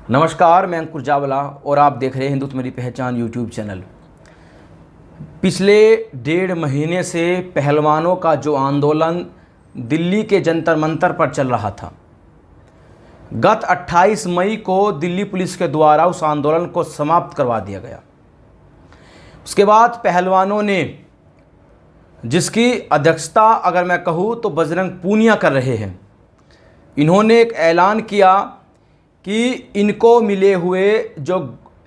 नमस्कार, मैं अंकुर जावला और आप देख रहे हैं हिंदुत्व मेरी पहचान यूट्यूब चैनल। पिछले 1.5 महीने से पहलवानों का जो आंदोलन दिल्ली के जंतर मंतर पर चल रहा था, गत 28 मई को दिल्ली पुलिस के द्वारा उस आंदोलन को समाप्त करवा दिया गया। उसके बाद पहलवानों ने, जिसकी अध्यक्षता अगर मैं कहूँ तो बजरंग पूनिया कर रहे हैं, इन्होंने एक ऐलान किया कि इनको मिले हुए जो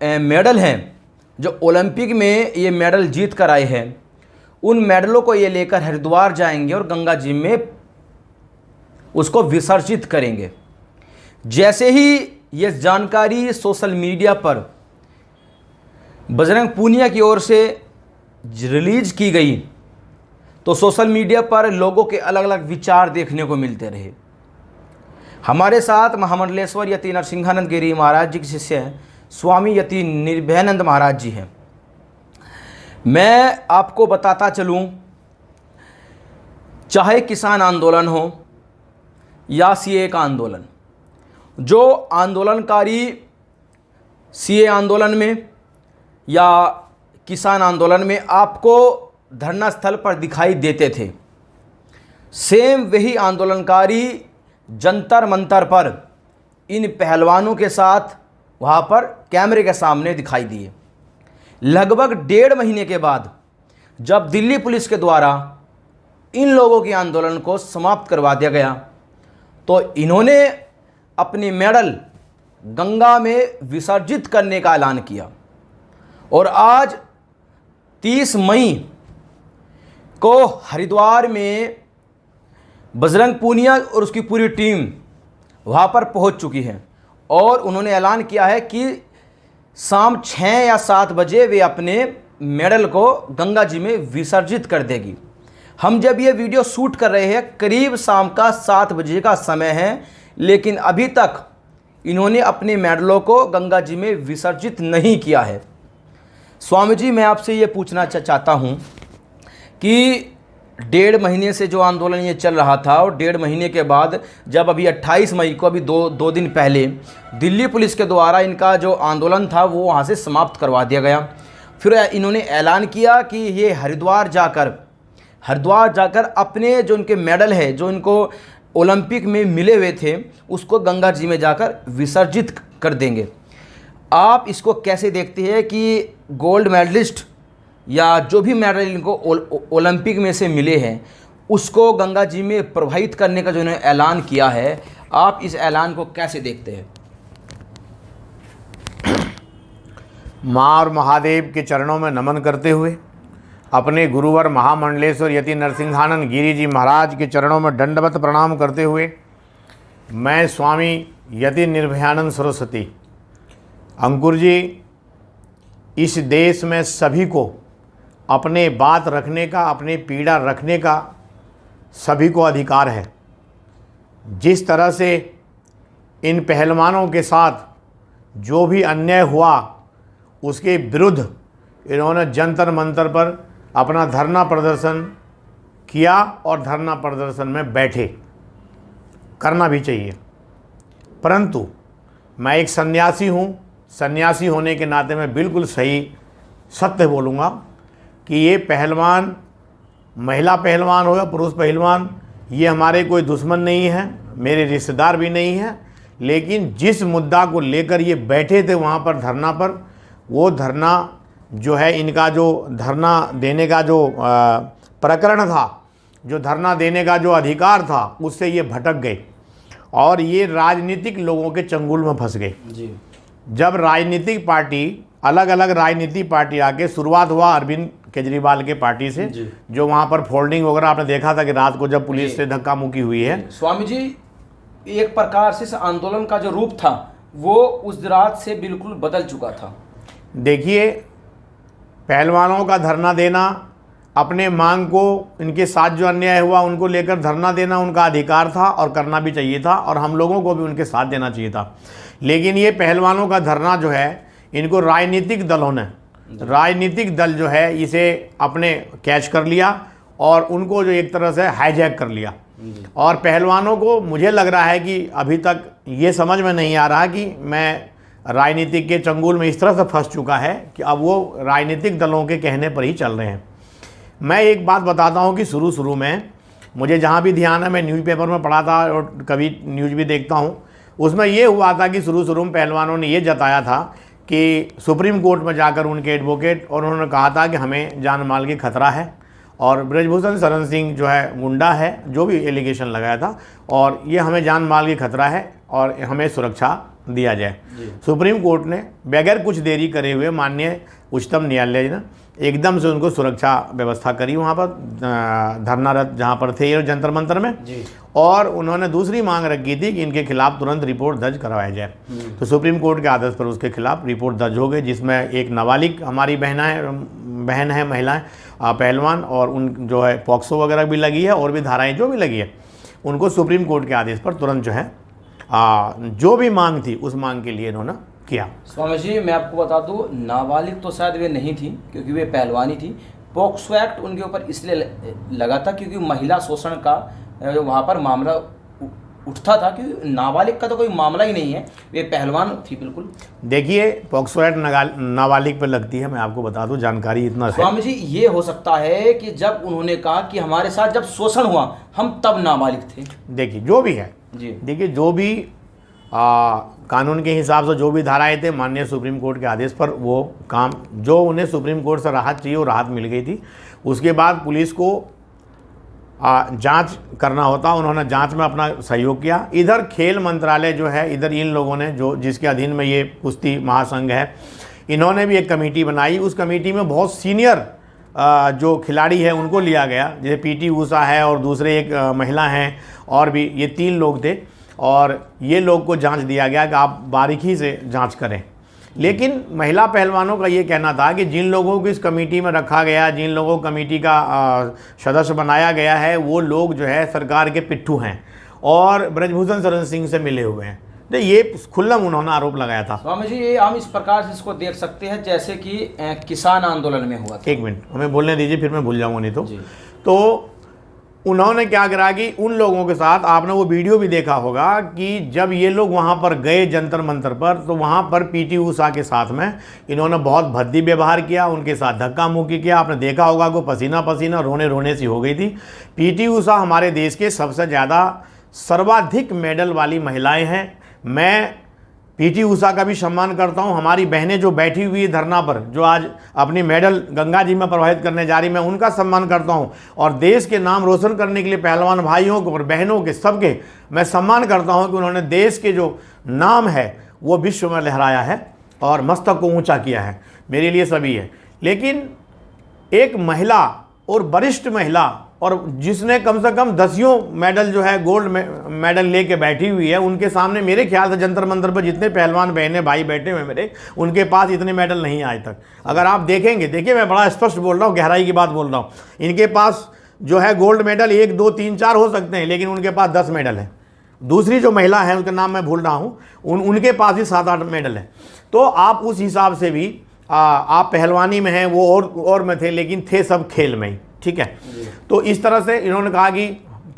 मेडल हैं, जो ओलंपिक में ये मेडल जीत कर आए हैं, उन मेडलों को ये लेकर हरिद्वार जाएंगे और गंगा जी में उसको विसर्जित करेंगे। जैसे ही ये जानकारी सोशल मीडिया पर बजरंग पूनिया की ओर से रिलीज की गई तो सोशल मीडिया पर लोगों के अलग अलग विचार देखने को मिलते रहे। हमारे साथ महामंडलेश्वर यति नरसिंहानंद गिरी महाराज जी के शिष्य हैं, स्वामी यति निर्भयानंद महाराज जी हैं। मैं आपको बताता चलूं, चाहे किसान आंदोलन हो या सीए का आंदोलन, जो आंदोलनकारी सीए आंदोलन में या किसान आंदोलन में आपको धरना स्थल पर दिखाई देते थे, सेम वही आंदोलनकारी जंतर मंतर पर इन पहलवानों के साथ वहाँ पर कैमरे के सामने दिखाई दिए। लगभग 1.5 महीने के बाद जब दिल्ली पुलिस के द्वारा इन लोगों के आंदोलन को समाप्त करवा दिया गया तो इन्होंने अपनी मेडल गंगा में विसर्जित करने का ऐलान किया। और आज 30 मई को हरिद्वार में बजरंग पूनिया और उसकी पूरी टीम वहाँ पर पहुँच चुकी है और उन्होंने ऐलान किया है कि शाम 6 या 7 बजे वे अपने मेडल को गंगा जी में विसर्जित कर देगी। हम जब ये वीडियो शूट कर रहे हैं करीब शाम का 7 बजे का समय है, लेकिन अभी तक इन्होंने अपने मेडलों को गंगा जी में विसर्जित नहीं किया है। स्वामी जी, मैं आपसे ये पूछना चाहता हूँ कि 1.5 महीने से जो आंदोलन ये चल रहा था और 1.5 महीने के बाद जब अभी 28 मई को, अभी दो दिन पहले दिल्ली पुलिस के द्वारा इनका जो आंदोलन था वो वहाँ से समाप्त करवा दिया गया, फिर इन्होंने ऐलान किया कि ये हरिद्वार जाकर अपने जो इनके मेडल है, जो इनको ओलंपिक में मिले हुए थे, उसको गंगा जी में जाकर विसर्जित कर देंगे। आप इसको कैसे देखते हैं कि गोल्ड मेडलिस्ट या जो भी मेडल इनको ओलंपिक में से मिले हैं उसको गंगा जी में प्रवाहित करने का जो इन्होंने ऐलान किया है, आप इस ऐलान को कैसे देखते हैं? माँ और महादेव के चरणों में नमन करते हुए, अपने गुरुवर महामंडलेश्वर यति नरसिंहानंद गिरी जी महाराज के चरणों में दंडवत प्रणाम करते हुए, मैं स्वामी यति निर्भयानंद सरस्वती अंकुर जी, इस देश में सभी को अपने बात रखने का, अपने पीड़ा रखने का सभी को अधिकार है। जिस तरह से इन पहलवानों के साथ जो भी अन्याय हुआ उसके विरुद्ध इन्होंने जंतर मंतर पर अपना धरना प्रदर्शन किया और धरना प्रदर्शन में बैठे, करना भी चाहिए। परंतु मैं एक सन्यासी हूँ, सन्यासी होने के नाते मैं बिल्कुल सही सत्य बोलूँगा कि ये पहलवान, महिला पहलवान हो या पुरुष पहलवान, ये हमारे कोई दुश्मन नहीं है, मेरे रिश्तेदार भी नहीं है। लेकिन जिस मुद्दा को लेकर ये बैठे थे वहाँ पर धरना पर, वो धरना जो है, इनका जो धरना देने का जो प्रकरण था, जो धरना देने का जो अधिकार था, उससे ये भटक गए और ये राजनीतिक लोगों के चंगुल में फंस गए। जब राजनीतिक पार्टी, अलग अलग राजनीतिक पार्टी आके, शुरुआत हुआ अरविंद केजरीवाल के पार्टी से, जो वहाँ पर फोल्डिंग वगैरह आपने देखा था कि रात को जब पुलिस से धक्का मुक्की हुई है। स्वामी जी, एक प्रकार से इस आंदोलन का जो रूप था वो उस रात से बिल्कुल बदल चुका था। देखिए, पहलवानों का धरना देना, अपने मांग को, इनके साथ जो अन्याय हुआ उनको लेकर धरना देना उनका अधिकार था और करना भी चाहिए था और हम लोगों को भी उनके साथ देना चाहिए था। लेकिन ये पहलवानों का धरना जो है, इनको राजनीतिक दलों ने, राजनीतिक दल जो है इसे अपने कैच कर लिया और उनको जो एक तरह से हाईजैक कर लिया। और पहलवानों को मुझे लग रहा है कि अभी तक ये समझ में नहीं आ रहा कि मैं राजनीतिक के चंगुल में इस तरह से फंस चुका है कि अब वो राजनीतिक दलों के कहने पर ही चल रहे हैं। मैं एक बात बताता हूँ कि शुरू में मुझे जहाँ भी ध्यान है, मैं न्यूज़पेपर में पढ़ा था और कभी न्यूज़ भी देखता हूँ, उसमें ये हुआ था कि शुरू में पहलवानों ने ये जताया था कि सुप्रीम कोर्ट में जाकर उनके एडवोकेट और उन्होंने कहा था कि हमें जान माल की खतरा है और ब्रजभूषण शरण सिंह जो है गुंडा है, जो भी एलिगेशन लगाया था, और ये हमें जान माल की खतरा है और हमें सुरक्षा दिया जाए। सुप्रीम कोर्ट ने बगैर कुछ देरी करे हुए माननीय उच्चतम न्यायालय ने एकदम से उनको सुरक्षा व्यवस्था करी वहाँ पर धरनारत जहाँ पर थे जंतर मंतर में, और उन्होंने दूसरी मांग रखी थी कि इनके खिलाफ तुरंत रिपोर्ट दर्ज करवाया जाए। तो सुप्रीम कोर्ट के आदेश पर उसके खिलाफ रिपोर्ट दर्ज हो गई, जिसमें एक नाबालिग हमारी बहन है महिलाएं पहलवान, और उन जो है पॉक्सो वगैरह भी लगी है और भी धाराएँ जो भी लगी है, उनको सुप्रीम कोर्ट के आदेश पर तुरंत जो है जो भी मांग थी उस मांग के लिए इन्होंने किया। स्वामी जी, मैं आपको बता दूं, नाबालिग तो शायद वे नहीं थी क्योंकि वे पहलवानी थी। पॉक्सो एक्ट उनके ऊपर इसलिए लगा था क्योंकि महिला शोषण का जो वहाँ पर मामला उठता था, क्योंकि नाबालिग का तो कोई मामला ही नहीं है, वे पहलवान थी। बिल्कुल देखिए, पॉक्सो एक्ट नाबालिग पर लगती है, मैं आपको बता दूं, जानकारी इतना है। स्वामी जी, ये हो सकता है कि जब उन्होंने कहा कि हमारे साथ जब शोषण हुआ हम तब नाबालिग थे। देखिए जो भी है जी, देखिए जो भी कानून के हिसाब से जो भी धाराएं थे, माननीय सुप्रीम कोर्ट के आदेश पर वो काम, जो उन्हें सुप्रीम कोर्ट से राहत चाहिए वो राहत मिल गई थी। उसके बाद पुलिस को जांच करना होता, उन्होंने जांच में अपना सहयोग किया। इधर खेल मंत्रालय जो है, इधर इन लोगों ने जो जिसके अधीन में ये कुश्ती महासंघ है, इन्होंने भी एक कमेटी बनाई। उस कमेटी में बहुत सीनियर जो खिलाड़ी है उनको लिया गया, जैसे पीटी ऊषा है और दूसरे एक महिला हैं, और भी ये 3 लोग थे, और ये लोग को जांच दिया गया कि आप बारीकी से जांच करें। लेकिन महिला पहलवानों का ये कहना था कि जिन लोगों को इस कमेटी में रखा गया, जिन लोगों को कमेटी का सदस्य बनाया गया है, वो लोग जो है सरकार के पिट्ठू हैं और ब्रजभूषण शरण सिंह से मिले हुए हैं। तो ये खुल्लम उन्होंने आरोप लगाया था। स्वामी जी, ये हम इस प्रकार से इसको देख सकते हैं जैसे कि किसान आंदोलन में हुआ था। एक मिनट हमें बोलने दीजिए, फिर मैं भूल जाऊंगा नहीं तो उन्होंने क्या करा कि उन लोगों के साथ, आपने वो वीडियो भी देखा होगा कि जब ये लोग वहाँ पर गए जंतर मंतर पर, तो वहाँ पर पीटी ऊषा के साथ में इन्होंने बहुत भद्दी व्यवहार किया, उनके साथ धक्का मुक्की किया। आपने देखा होगा कि पसीना पसीना रोने सी हो गई थी। पीटी ऊषा हमारे देश के सबसे ज़्यादा सर्वाधिक मेडल वाली महिलाएं हैं। मैं पीटी ऊषा का भी सम्मान करता हूं। हमारी बहनें जो बैठी हुई धरना पर, जो आज अपनी मेडल गंगा जी में प्रवाहित करने जा रही, मैं उनका सम्मान करता हूं। और देश के नाम रोशन करने के लिए पहलवान भाइयों को और बहनों के सबके मैं सम्मान करता हूं कि उन्होंने देश के जो नाम है वो विश्व में लहराया है और मस्तक को ऊँचा किया है। मेरे लिए सभी है। लेकिन एक महिला और वरिष्ठ महिला, और जिसने कम से कम 10 मेडल जो है गोल्ड मेडल लेके बैठी हुई है, उनके सामने मेरे ख्याल से जंतर मंतर पर जितने पहलवान बहनें भाई बैठे हुए मेरे, उनके पास इतने मेडल नहीं आज तक। अगर आप देखेंगे, देखिए मैं बड़ा स्पष्ट बोल रहा हूँ, गहराई की बात बोल रहा हूँ, इनके पास जो है गोल्ड मेडल 1 2 3 4 हो सकते हैं, लेकिन उनके पास 10 मेडल है। दूसरी जो महिला है उसका नाम मैं भूल रहा हूँ, उनके पास भी 7 8 मेडल है। तो आप उस हिसाब से भी आप पहलवानी में हैं, वो और में थे, लेकिन थे सब खेल में ही। ठीक है, तो इस तरह से इन्होंने कहा कि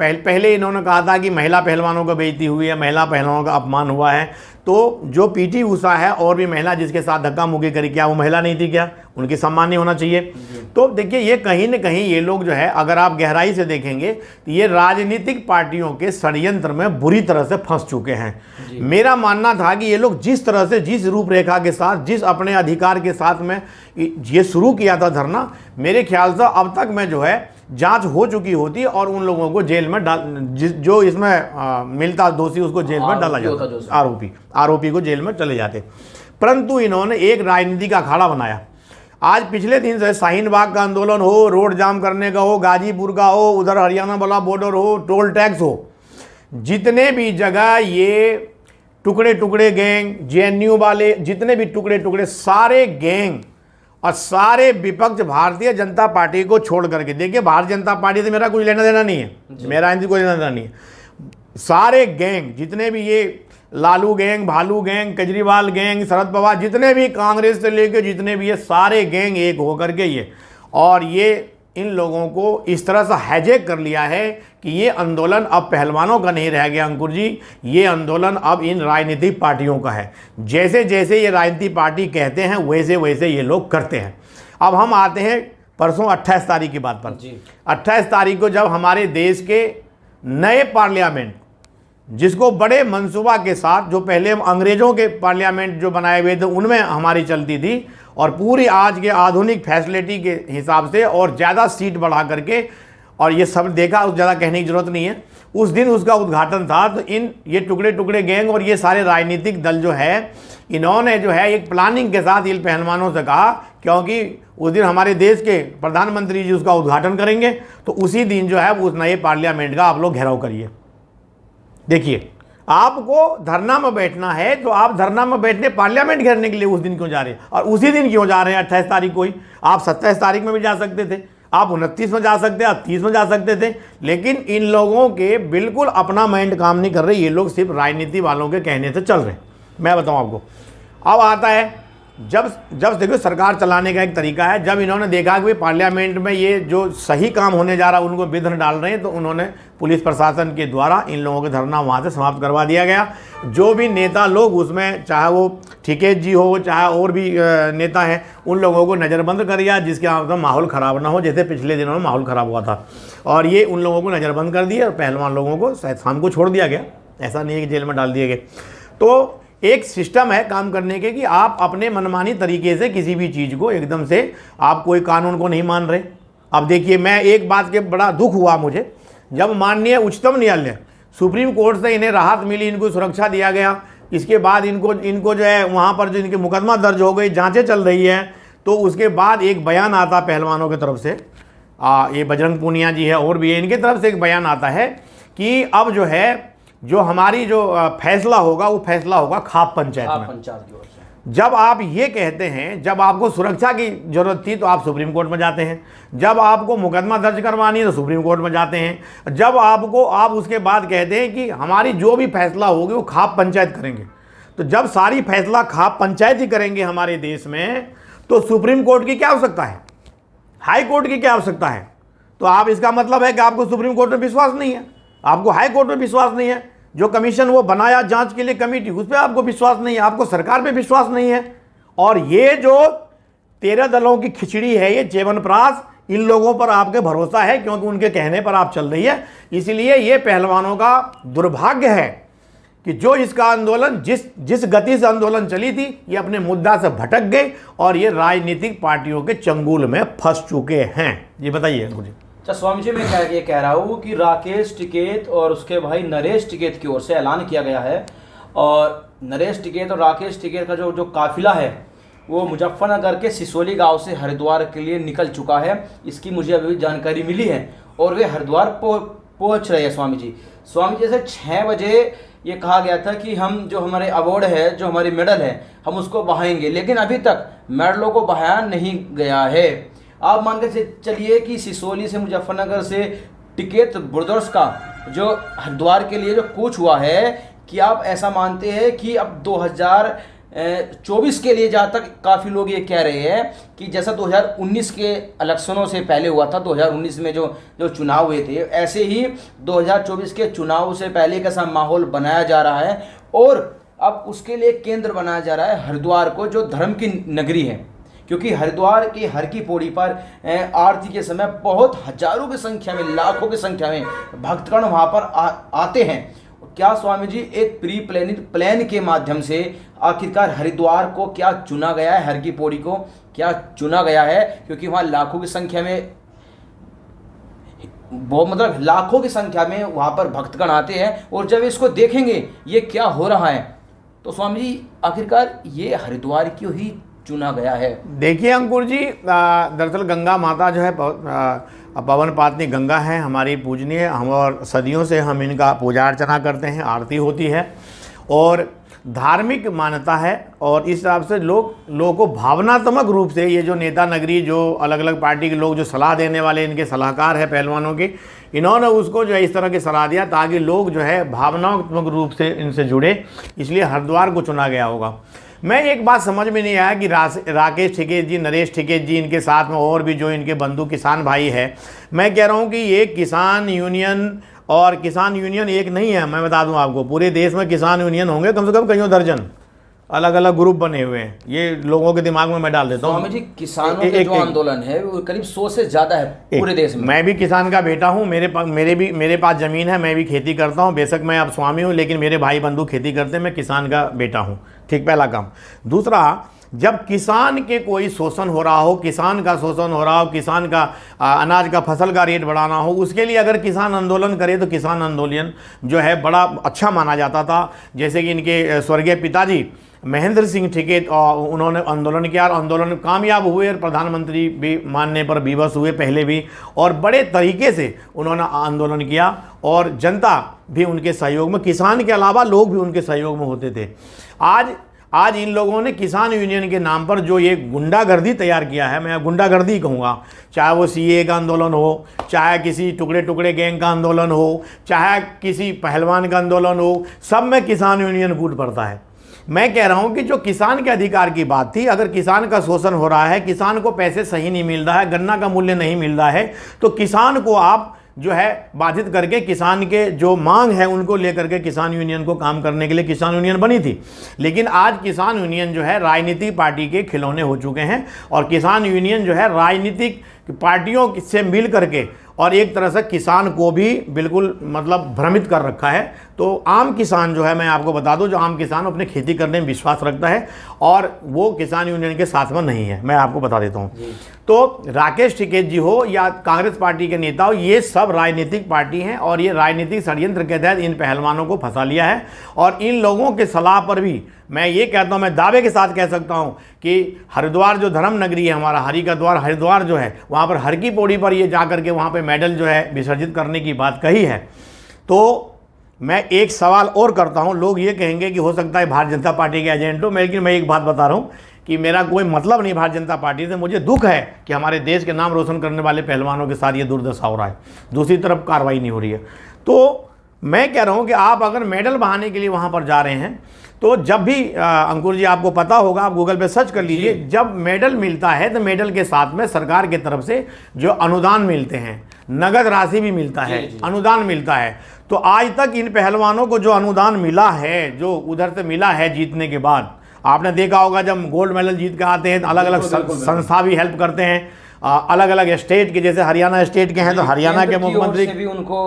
पहले इन्होंने कहा था कि महिला पहलवानों का बेइज्जती हुई है, महिला पहलवानों का अपमान हुआ है। तो जो पीटी ऊषा है और भी महिला जिसके साथ धक्का मुक्की करी, क्या वो महिला नहीं थी? क्या उनकी सम्मान नहीं होना चाहिए? तो देखिए, ये कहीं न कहीं ये लोग जो है, अगर आप गहराई से देखेंगे तो ये राजनीतिक पार्टियों के षड्यंत्र में बुरी तरह से फंस चुके हैं। मेरा मानना था कि ये लोग जिस तरह से, जिस रूपरेखा के साथ, जिस अपने अधिकार के साथ में ये शुरू किया था धरना, मेरे ख्याल से अब तक में जो है जांच हो चुकी होती और उन लोगों को जेल में जो इसमें मिलता दोषी उसको जेल में डाला जाता, आरोपी को जेल में चले जाते। परंतु इन्होंने एक राजनीति का अखाड़ा बनाया। आज पिछले दिन से शाहीन बाग का आंदोलन हो, रोड जाम करने का हो, गाजीपुर का हो, उधर हरियाणा वाला बॉर्डर हो, टोल टैक्स हो, जितने भी जगह ये टुकड़े टुकड़े गैंग, जेएनयू वाले, जितने भी टुकड़े टुकड़े सारे गैंग और सारे विपक्ष भारतीय जनता पार्टी को छोड़ करके, देखिए भारतीय जनता पार्टी से मेरा कुछ लेना देना नहीं है, मेरा इनसे कोई लेना देना नहीं है। सारे गैंग, जितने भी ये लालू गैंग, भालू गैंग, केजरीवाल गैंग, शरद पवार, जितने भी कांग्रेस से लेकर जितने भी ये सारे गैंग एक होकर के ये, और ये इन लोगों को इस तरह से हाईजैक कर लिया है कि ये आंदोलन अब पहलवानों का नहीं रह गया अंकुर जी, ये आंदोलन अब इन राजनीतिक पार्टियों का है। जैसे जैसे ये राजनीतिक पार्टी कहते हैं वैसे वैसे ये लोग करते हैं। अब हम आते हैं परसों 28 तारीख की बात पर। 28 तारीख को जब हमारे देश के नए पार्लियामेंट, जिसको बड़े मंसूबा के साथ, जो पहले अंग्रेज़ों के पार्लियामेंट जो बनाए हुए थे उनमें हमारी चलती थी, और पूरी आज के आधुनिक फैसिलिटी के हिसाब से और ज़्यादा सीट बढ़ा करके, और ये सब देखा, उस ज़्यादा कहने की ज़रूरत नहीं है। उस दिन उसका उद्घाटन था। तो ये टुकड़े टुकड़े गैंग और ये सारे राजनीतिक दल जो है, इन्होंने जो है एक प्लानिंग के साथ इन पहलवानों से कहा, क्योंकि उस दिन हमारे देश के प्रधानमंत्री जी उसका उद्घाटन करेंगे, तो उसी दिन जो है उस नए पार्लियामेंट का आप लोग घेराव करिए। देखिए, आपको धरना में बैठना है तो आप धरना में बैठने पार्लियामेंट घेरने के लिए उस दिन क्यों जा रहे हैं, और उसी दिन क्यों जा रहे हैं 28 तारीख को ही? आप 27 तारीख में भी जा सकते थे, आप 29 में जा सकते, आप 30 में जा सकते थे, लेकिन इन लोगों के बिल्कुल अपना माइंड काम नहीं कर रहे। ये लोग सिर्फ राजनीति वालों के कहने से चल रहे हैं। मैं बताऊं आपको, अब आता है जब देखो सरकार चलाने का एक तरीका है। जब इन्होंने देखा कि पार्लियामेंट में ये जो सही काम होने जा रहा है उनको विघ्न डाल रहे हैं, तो उन्होंने पुलिस प्रशासन के द्वारा इन लोगों के धरना वहाँ से समाप्त करवा दिया गया। जो भी नेता लोग उसमें, चाहे वो ठिकेत जी हो, चाहे और भी नेता हैं, उन लोगों को नज़रबंद कर दिया, जिसके मतलब माहौल ख़राब ना हो, जैसे पिछले दिनों में माहौल ख़राब हुआ था। और ये उन लोगों को नज़रबंद कर दिया और पहलवान लोगों को शाम को छोड़ दिया गया। ऐसा नहीं है कि जेल में डाल दिए गए। तो एक सिस्टम है काम करने के कि आप अपने मनमानी तरीके से किसी भी चीज़ को एकदम से, आप कोई कानून को नहीं मान रहे। अब देखिए, मैं एक बात के बड़ा दुख हुआ मुझे, जब माननीय उच्चतम न्यायालय सुप्रीम कोर्ट से इन्हें राहत मिली, इनको सुरक्षा दिया गया, इसके बाद इनको जो है वहाँ पर जो इनके मुकदमा दर्ज हो गई, जांचें चल रही है, तो उसके बाद एक बयान आता पहलवानों की तरफ से, ये बजरंग पूनिया जी है और भी है, इनकी तरफ से एक बयान आता है कि अब जो है जो हमारी जो फैसला होगा वो फैसला होगा खाप पंचायत में। जब आप ये कहते हैं, जब आपको सुरक्षा की जरूरत थी तो आप सुप्रीम कोर्ट में जाते हैं, जब आपको मुकदमा दर्ज करवानी है तो सुप्रीम कोर्ट में जाते हैं, जब आप उसके बाद कहते हैं कि हमारी जो भी फैसला होगी वो खाप पंचायत करेंगे। तो जब सारी फैसला खाप पंचायत ही करेंगे हमारे देश में, तो सुप्रीम कोर्ट की क्या आवश्यकता है, हाई कोर्ट की क्या आवश्यकता है? तो आप, इसका मतलब है कि आपको सुप्रीम कोर्ट में विश्वास नहीं है, आपको हाई कोर्ट में विश्वास नहीं है, जो कमीशन वो बनाया जांच के लिए कमेटी, उस पर आपको विश्वास नहीं है, आपको सरकार पे विश्वास नहीं है। और ये जो 13 दलों की खिचड़ी है, ये च्यवनप्राश, इन लोगों पर आपके भरोसा है क्योंकि उनके कहने पर आप चल रही है। इसलिए ये पहलवानों का दुर्भाग्य है कि जो इसका आंदोलन, जिस गति से आंदोलन चली थी, ये अपने मुद्दा से भटक गए और ये राजनीतिक पार्टियों के चंगुल में फंस चुके हैं। ये बताइए मुझे। अच्छा स्वामी जी, मैं ये कह रहा हूँ कि राकेश टिकैत और उसके भाई नरेश टिकैत की ओर से ऐलान किया गया है, और नरेश टिकैत और राकेश टिकैत का जो काफिला है वो मुजफ्फरनगर के सिसोली गांव से हरिद्वार के लिए निकल चुका है। इसकी मुझे अभी जानकारी मिली है और वे हरिद्वार पहुँच रहे हैं। स्वामी जी जैसे 6 बजे ये कहा गया था कि हम जो हमारे अवार्ड है, जो हमारे मेडल है, हम उसको बहाएंगे, लेकिन अभी तक मेडलों को बहाया नहीं गया है। आप मान के चलिए कि सिसोली से, मुजफ्फरनगर से टिकैत ब्रदर्स का जो हरिद्वार के लिए जो कूच हुआ है, कि आप ऐसा मानते हैं कि अब 2024 के लिए, जहाँ तक काफ़ी लोग ये कह रहे हैं कि जैसा 2019 के इलेक्शनों से पहले हुआ था, 2019 में जो चुनाव हुए थे, ऐसे ही 2024 के चुनाव से पहले कैसा माहौल बनाया जा रहा है, और अब उसके लिए केंद्र बनाया जा रहा है हरिद्वार को, जो धर्म की नगरी है। क्योंकि हरिद्वार की हर की पौड़ी पर आरती के समय बहुत हजारों की संख्या में, लाखों की संख्या में भक्तगण वहाँ पर आते हैं। क्या स्वामी जी एक प्री प्लान के माध्यम से आखिरकार हरिद्वार को क्या चुना गया है, हर की पौड़ी को क्या चुना गया है? क्योंकि वहाँ लाखों की संख्या में, बहुत मतलब लाखों की संख्या में वहाँ पर भक्तगण आते हैं, और जब इसको देखेंगे ये क्या हो रहा है, तो स्वामी जी आखिरकार ये हरिद्वार क्यों ही चुना गया है? देखिए अंकुर जी, दरअसल गंगा माता जो है पवन पातनी गंगा है, हमारी पूजनीय, हम और सदियों से हम इनका पूजा अर्चना करते हैं, आरती होती है और धार्मिक मान्यता है। और इस हिसाब से लोगों को भावनात्मक रूप से, ये जो नेता नगरी, जो अलग अलग पार्टी के लोग जो सलाह देने वाले इनके सलाहकार हैं पहलवानों के, इन्होंने उसको जो है इस तरह की सलाह दिया ताकि लोग जो है भावनात्मक रूप से इनसे जुड़े, इसलिए हरिद्वार को चुना गया होगा। मैं एक बात समझ में नहीं आया कि राकेश टिकैत जी, नरेश टिकैत जी, इनके साथ में और भी जो इनके बंधु किसान भाई है, मैं कह रहा हूँ कि ये किसान यूनियन और किसान यूनियन एक नहीं है। मैं बता दूं आपको, पूरे देश में किसान यूनियन होंगे कम से कम कईयों दर्जन, अलग अलग ग्रुप बने हुए हैं। ये लोगों के दिमाग में मैं डाल देता हूँ। स्वामी जी, किसानों के जो आंदोलन है वो करीब 100 से ज़्यादा है पूरे देश में। मैं भी किसान का बेटा हूँ, मेरे पास ज़मीन है, मैं भी खेती करता हूँ। बेशक मैं अब स्वामी हूँ, लेकिन मेरे भाई बंधु खेती करते हैं, मैं किसान का बेटा हूँ। ठीक, पहला काम। दूसरा, जब किसान के कोई शोषण हो रहा हो, किसान का शोषण हो रहा हो, किसान का अनाज का फसल का रेट बढ़ाना हो, उसके लिए अगर किसान आंदोलन करे तो किसान आंदोलन जो है बड़ा अच्छा माना जाता था। जैसे कि इनके स्वर्गीय पिताजी महेंद्र सिंह टिकैत, उन्होंने आंदोलन किया और आंदोलन कामयाब हुए और प्रधानमंत्री भी मानने पर विवश हुए पहले भी, और बड़े तरीके से उन्होंने आंदोलन किया और जनता भी उनके सहयोग में, किसान के अलावा लोग भी उनके सहयोग में होते थे। आज इन लोगों ने किसान यूनियन के नाम पर जो ये गुंडागर्दी तैयार किया है, मैं गुंडागर्दी कहूँगा, चाहे वो सीए का आंदोलन हो, चाहे किसी टुकड़े टुकड़े गैंग का आंदोलन हो, चाहे किसी पहलवान का आंदोलन हो, सब में किसान यूनियन कूद पड़ता है। मैं कह रहा हूं कि जो किसान के अधिकार की बात थी, अगर किसान का शोषण हो रहा है, किसान को पैसे सही नहीं मिल रहा है, गन्ना का मूल्य नहीं मिल रहा है, तो किसान को आप जो है बाधित करके, किसान के जो मांग है उनको लेकर के किसान यूनियन को काम करने के लिए किसान यूनियन बनी थी। लेकिन आज किसान यूनियन जो है राजनीतिक पार्टी के खिलौने हो चुके हैं, और किसान यूनियन जो है राजनीतिक पार्टियों से मिल करके और एक तरह से किसान को भी बिल्कुल मतलब भ्रमित कर रखा है। तो आम किसान जो है, मैं आपको बता दूं, जो आम किसान अपने खेती करने में विश्वास रखता है और वो किसान यूनियन के साथ में नहीं है, मैं आपको बता देता हूं। तो राकेश टिकैत जी हो या कांग्रेस पार्टी के नेता हो, ये सब राजनीतिक पार्टी हैं और ये राजनीतिक षड्यंत्र के तहत इन पहलवानों को फंसा लिया है। और इन लोगों के सलाह पर भी मैं ये कहता हूँ, मैं दावे के साथ कह सकता हूँ कि हरिद्वार जो धर्म नगरी है हमारा, हरि का द्वार हरिद्वार जो है, वहाँ पर हर की पौड़ी पर ये जा करके वहाँ पे मेडल जो है विसर्जित करने की बात कही है। तो मैं एक सवाल और करता हूँ, लोग ये कहेंगे कि हो सकता है भारतीय जनता पार्टी के एजेंट हो, लेकिन मैं एक बात बता रहा हूँ कि मेरा कोई मतलब नहीं भारतीय जनता पार्टी से। मुझे दुख है कि हमारे देश के नाम रोशन करने वाले पहलवानों के साथ ये दुर्दशा हो रहा है, दूसरी तरफ कार्रवाई नहीं हो रही है। तो मैं कह रहा हूँ कि आप अगर मेडल बहाने के लिए वहाँ पर जा रहे हैं, तो जब भी अंकुर जी आपको पता होगा, आप गूगल पे सर्च कर लीजिए, जब मेडल मिलता है तो मेडल के साथ में सरकार की तरफ से जो अनुदान मिलते हैं, नगद राशि भी मिलता है, अनुदान मिलता है। तो आज तक इन पहलवानों को जो अनुदान मिला है, जो उधर से मिला है जीतने के बाद, आपने देखा होगा जब गोल्ड मेडल जीत के आते हैं तो अलग अलग संस्था भी हेल्प करते हैं, अलग अलग स्टेट के, जैसे हरियाणा स्टेट के हैं तो हरियाणा के मुख्यमंत्री भी उनको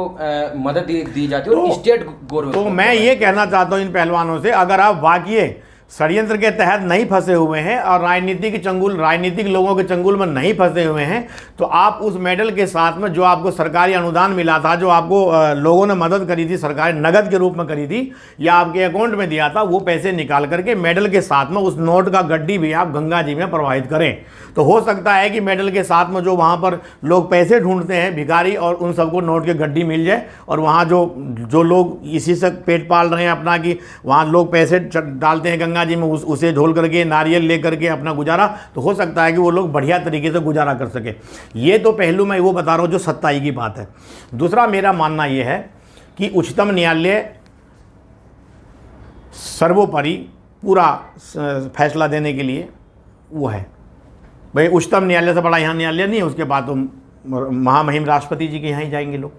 मदद दी जाती है और स्टेट गवर्नमेंट। तो मैं ये कहना चाहता हूँ इन पहलवानों से, अगर आप वाकई षड्यंत्र के तहत नहीं फंसे हुए हैं और राजनीतिक लोगों के चंगुल में नहीं फंसे हुए हैं, तो आप उस मेडल के साथ में जो आपको सरकारी अनुदान मिला था, जो आपको लोगों ने मदद करी थी, सरकार नगद के रूप में करी थी या आपके अकाउंट में दिया था, वो पैसे निकाल करके मेडल के साथ में उस नोट का गड्डी भी आप गंगा जी में प्रवाहित करें। तो हो सकता है कि मेडल के साथ में जो वहाँ पर लोग पैसे ढूंढते हैं भिखारी, और उन सबको नोट की गड्डी मिल जाए, और वहाँ जो लोग इसी से पेट पाल रहे हैं अपना, कि वहाँ लोग पैसे डालते हैं गंगा जी में, उसे ढोल करके नारियल ले करके अपना गुजारा, तो हो सकता है कि वो लोग बढ़िया तरीके से गुजारा कर सके। ये तो पहलू मैं वो बता रहा हूँ जो सच्चाई की बात है। दूसरा मेरा मानना ये है कि उच्चतम न्यायालय सर्वोपरि पूरा फैसला देने के लिए वो है। भाई उच्चतम न्यायालय से बड़ा यहाँ न्यायालय नहीं है, उसके बाद तो महामहिम राष्ट्रपति जी के यहाँ ही जाएंगे लोग।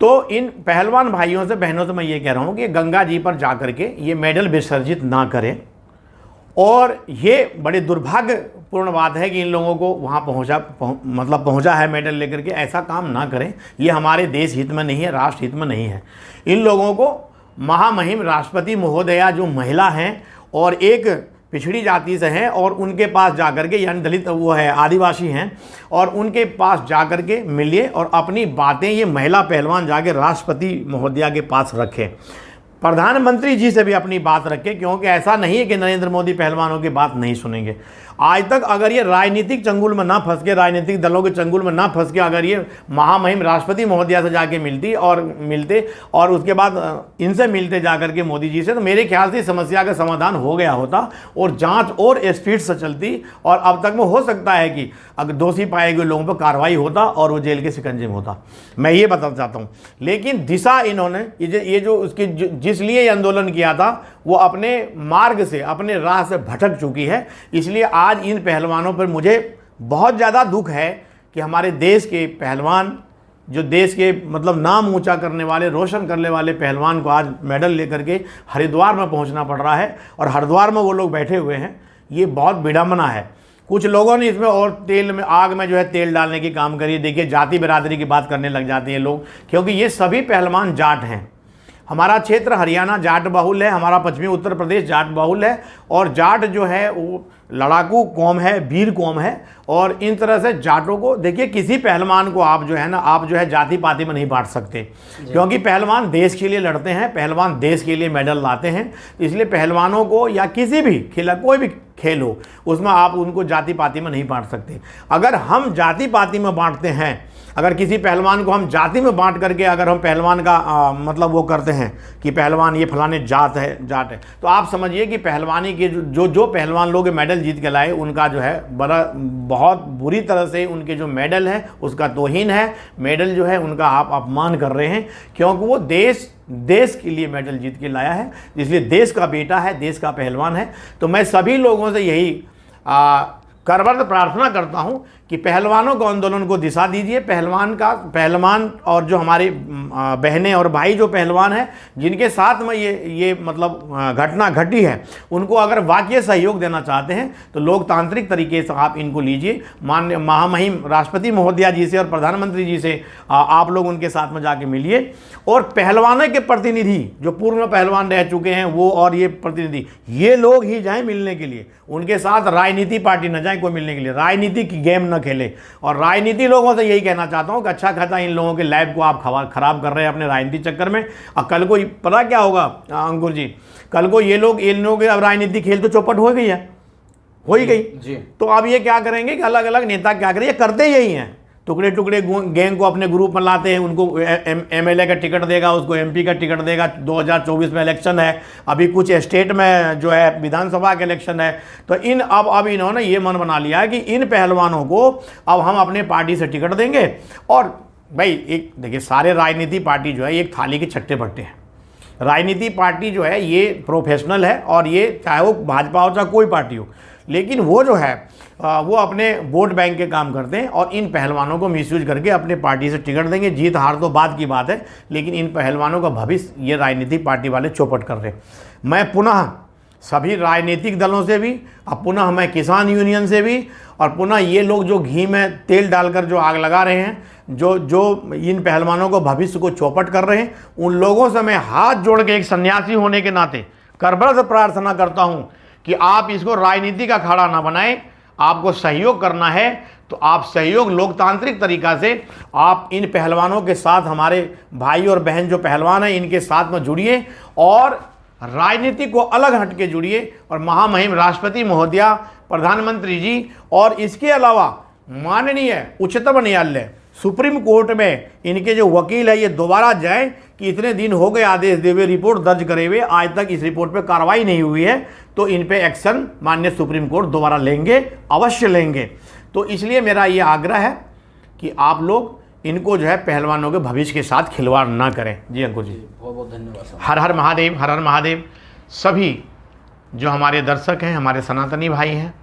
तो इन पहलवान भाइयों से बहनों से मैं ये कह रहा हूँ कि गंगा जी पर जा करके ये मेडल विसर्जित ना करें, और ये बड़े दुर्भाग्यपूर्ण बात है कि इन लोगों को वहाँ पहुँचा है मेडल लेकर के, ऐसा काम ना करें। ये हमारे देश हित में नहीं है, राष्ट्र हित में नहीं है। इन लोगों को महामहिम राष्ट्रपति महोदया जो महिला हैं और एक पिछड़ी जाति से हैं, और उनके पास जाकर के, यानी दलित वो है आदिवासी हैं, और उनके पास जाकर के मिलिए और अपनी बातें ये महिला पहलवान जाके राष्ट्रपति महोदया के पास रखें। प्रधानमंत्री जी से भी अपनी बात रखें, क्योंकि ऐसा नहीं है कि नरेंद्र मोदी पहलवानों की बात नहीं सुनेंगे। आज तक अगर ये राजनीतिक चंगुल में ना फंस के, राजनीतिक दलों के चंगुल में ना फंस के, अगर ये महामहिम राष्ट्रपति महोदया से जाके मिलते और उसके बाद इनसे मिलते जाकर के मोदी जी से, तो मेरे ख्याल से समस्या का समाधान हो गया होता और जांच और स्पीड से चलती, और अब तक में हो सकता है कि अगर दोषी पाए गए लोगों पर कार्रवाई होता और वो जेल के शिकंजे में होता। मैं ये बताना चाहता हूँ। लेकिन दिशा इन्होंने ये जो उसकी जिस लिए ये आंदोलन किया था वो अपने मार्ग से, अपने राह से भटक चुकी है। इसलिए आज इन पहलवानों पर मुझे बहुत ज़्यादा दुख है कि हमारे देश के पहलवान, जो देश के मतलब नाम ऊंचा करने वाले, रोशन करने वाले पहलवान को आज मेडल लेकर के हरिद्वार में पहुंचना पड़ रहा है और हरिद्वार में वो लोग बैठे हुए हैं। ये बहुत विडम्बना है। कुछ लोगों ने इसमें और तेल में, आग में जो है तेल डालने की काम करी। देखिए, जाति बिरादरी की बात करने लग जाते हैं लोग, क्योंकि ये सभी पहलवान जाट हैं। हमारा क्षेत्र हरियाणा जाट बहुल है, हमारा पश्चिमी उत्तर प्रदेश जाट बहुल है, और जाट जो है वो लड़ाकू कौम है, वीर कौम है। और इन तरह से जाटों को देखिए, किसी पहलवान को आप जो है ना, आप जो है जाति पाति में नहीं बांट सकते, क्योंकि पहलवान देश के लिए लड़ते हैं, पहलवान देश के लिए मेडल लाते हैं। इसलिए पहलवानों को या किसी भी खेल, कोई भी खेल हो, उसमें आप उनको जाति पाति में नहीं बांट सकते। अगर हम जाति पाति में बांटते हैं, अगर किसी पहलवान को हम जाति में बांट करके अगर हम पहलवान का मतलब वो करते हैं कि पहलवान ये फलाने जात है, तो आप समझिए कि पहलवानी के जो पहलवान लोग मेडल जीत के लाए, उनका जो है बहुत बुरी तरह से उनके जो मेडल है उसका तौहीन है। मेडल जो है उनका आप अपमान कर रहे हैं, क्योंकि वो देश के लिए मेडल जीत के लाया है, इसलिए देश का बेटा है, देश का पहलवान है। तो मैं सभी लोगों से यही करबद्ध प्रार्थना करता हूं कि पहलवानों को, आंदोलन को दिशा दीजिए। पहलवान और जो हमारे बहनें और भाई जो पहलवान हैं, जिनके साथ में ये मतलब घटना घटी है, उनको अगर वाकई सहयोग देना चाहते हैं तो लोकतांत्रिक तरीके से आप इनको लीजिए। माननीय महामहिम राष्ट्रपति महोदया जी से और प्रधानमंत्री जी से आप लोग उनके साथ में जाके मिलिए। और पहलवानों के प्रतिनिधि जो पूर्व में पहलवान रह चुके हैं वो, और ये प्रतिनिधि, ये लोग ही जाएं मिलने के लिए। उनके साथ राजनीति पार्टी न जाए कोई मिलने के लिए, राजनीति की गेम न खेले। और राजनीति लोगों से यही कहना चाहता हूं कि अच्छा खासा इन लोगों के लाइफ को आप खराब कर रहे हैं अपने राजनीति चक्कर में। और कल को पता क्या होगा अंकुर जी, कल को ये लोग अब राजनीति खेल तो चौपट हो गई है, हो ही गई जी। तो अब ये क्या करेंगे कि अलग अलग नेता क्या करें, ये करते यही हैं, टुकड़े टुकड़े गैंग को अपने ग्रुप में लाते हैं। उनको एमएलए का टिकट देगा, उसको एमपी का टिकट देगा। 2024 में इलेक्शन है, अभी कुछ स्टेट में जो है विधानसभा का इलेक्शन है। तो अब इन्होंने ये मन बना लिया है कि इन पहलवानों को अब हम अपने पार्टी से टिकट देंगे। और भाई एक देखिए, सारे राजनीति पार्टी जो है एक थाली के छट्टे बट्टे हैं। राजनीति पार्टी जो है ये प्रोफेशनल है, और ये चाहे वो भाजपा हो चाहे कोई पार्टी हो, लेकिन वो जो है वो अपने वोट बैंक के काम करते हैं और इन पहलवानों को मिसयूज करके अपने पार्टी से टिकट देंगे। जीत हार तो बाद की बात है, लेकिन इन पहलवानों का भविष्य ये राजनीतिक पार्टी वाले चौपट कर रहे हैं। मैं पुनः सभी राजनीतिक दलों से भी, अब पुनः मैं किसान यूनियन से भी, और पुनः ये लोग जो घी में तेल डालकर जो आग लगा रहे हैं, जो इन पहलवानों को भविष्य को चौपट कर रहे हैं, उन लोगों से मैं हाथ जोड़ के एक सन्यासी होने के नाते करबद्ध प्रार्थना करता हूं कि आप इसको राजनीति का अखाड़ा ना बनाएं। आपको सहयोग करना है तो आप सहयोग लोकतांत्रिक तरीका से आप इन पहलवानों के साथ, हमारे भाई और बहन जो पहलवान हैं इनके साथ में जुड़िए और राजनीति को अलग हट के जुड़िए। और महामहिम राष्ट्रपति महोदया, प्रधानमंत्री जी, और इसके अलावा माननीय उच्चतम न्यायालय, सुप्रीम कोर्ट में इनके जो वकील है ये दोबारा जाए कि इतने दिन हो गए आदेश दे हुए, रिपोर्ट दर्ज करे हुए, आज तक इस रिपोर्ट पे कार्रवाई नहीं हुई है, तो इन पे एक्शन माननीय सुप्रीम कोर्ट दोबारा लेंगे, अवश्य लेंगे। तो इसलिए मेरा ये आग्रह है कि आप लोग इनको जो है पहलवानों के भविष्य के साथ खिलवाड़ ना करें। जी अंकुर जी, बहुत बहुत धन्यवाद। हर हर महादेव, हर हर महादेव। सभी जो हमारे दर्शक हैं, हमारे सनातनी भाई हैं,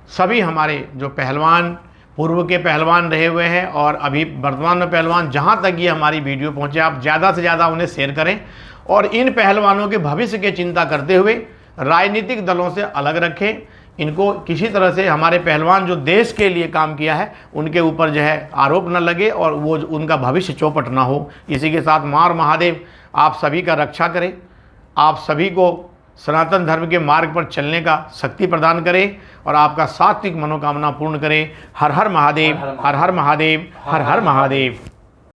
सभी हमारे जो पहलवान, पूर्व के पहलवान रहे हुए हैं और अभी वर्तमान में पहलवान, जहाँ तक ये हमारी वीडियो पहुँचे, आप ज़्यादा से ज़्यादा उन्हें शेयर करें और इन पहलवानों के भविष्य की चिंता करते हुए राजनीतिक दलों से अलग रखें। इनको किसी तरह से, हमारे पहलवान जो देश के लिए काम किया है उनके ऊपर जो है आरोप न लगे और वो उनका भविष्य चौपट ना हो। इसी के साथ माँ और महादेव आप सभी का रक्षा करें, आप सभी को सनातन धर्म के मार्ग पर चलने का शक्ति प्रदान करें और आपका सात्विक मनोकामना पूर्ण करें। हर हर महादेव, हर हर महादेव, हर हर महादेव।